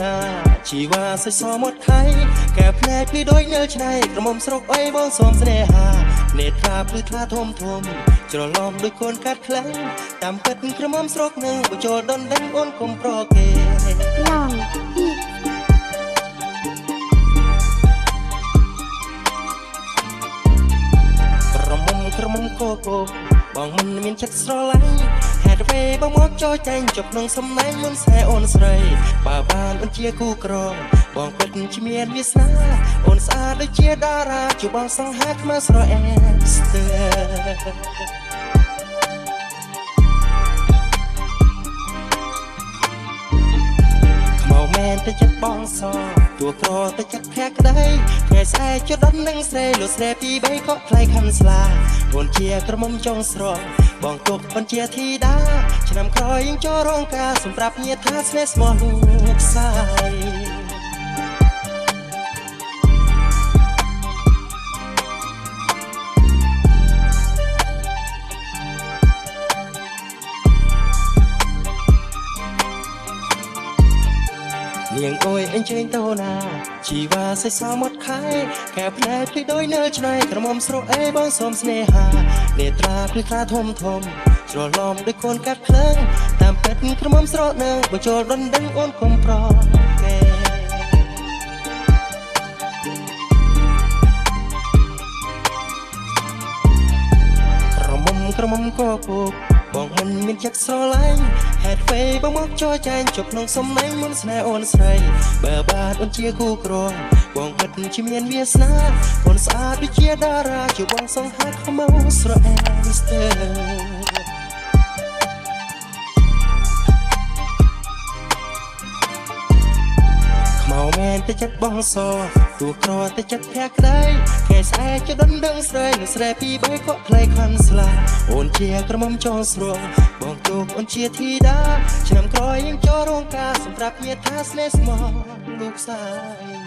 ណាជីវ៉ាសៃសមត់ខៃកែភ្នែកពីដូចនៅឆ្នៃក្រមុំស្រុកអីបងសូមស្នេហានេត្រាភ្លឺថ្លាធំច្រឡំដូចកូនកាត់ខ្លាំងតាមពិតក្រមុំស្រុកនឹងបញ្ចូលដុនដេញអូនកុំប្រគេឡងក្រមុំកោកោបងមិនមានចិត្តស្រឡាញ់ហេតុអ្វីបងមកចោលចែងជប់ក្នុងសំណាញ់មុនខ្សែអូនស្រីបើបានអូនជាគូក្រងបងពិតជាមានវាសនាអូនស្អាតដូចជាតារាជួបបងសង្ហាខ្មៅស្រអែស្ទើមែនតែចិត្តបងសទួក្រតែចិត្តភក្តីថ្ងៃស្អែកជដុននឹងស្រីលុស្រែពីបីក៏ថ្លៃខំស្លាអូនជាក្រមុំចុងស្រងបងទុកអូនជាធីតាឆ្នាំក្រោយយើងចូលរោងការសម្រាប់ញាថាស្នេហ៍ស្មោះលោកសាយនាងអើយអញចេញទៅណាជីវ៉ាសៃសមត់ខៃកែភ្នែកពីដូចនៅឆ្នៃក្រមុំស្រុកអីបងសូមស្នេហានេត្រាភ្លឺថ្លាធំច្រឡំដូចកូនកាត់ខ្លាំងតាមពិតក្រមុំស្រុកនឹងបញ្ចូលដុនដេញអូនកុំប្រគេក្រមុំកោកោបងមិនមានចិត្តស្រឡាញ់ហេតុអ្វីបងមកចោលចែងជប់ក្នុងសំណាញ់មុនស្នេហ៍អូនស្រីបើបានអូនជាគូក្រងបងពិតជាមានវាសនាអូនស្អាតដូចជាតារាជួបបងសង្ហាខ្មៅស្រអែស្ទើខ្មៅមែនតែចិត្តបងសទួក្រតែចិត្តភក្តីថ្ងៃស្អែកជដុនដឹងស្រីនឹងស្រែពីបីក៏ថ្លៃខំស្លាអូនជាក្រមុំចងស្រងបងទុកអូនជាធីតាឆ្នាំក្រោយយើងចូលរោងការសម្រាប់ញាថាស្នេហ៍ស្មោះលោកសាយ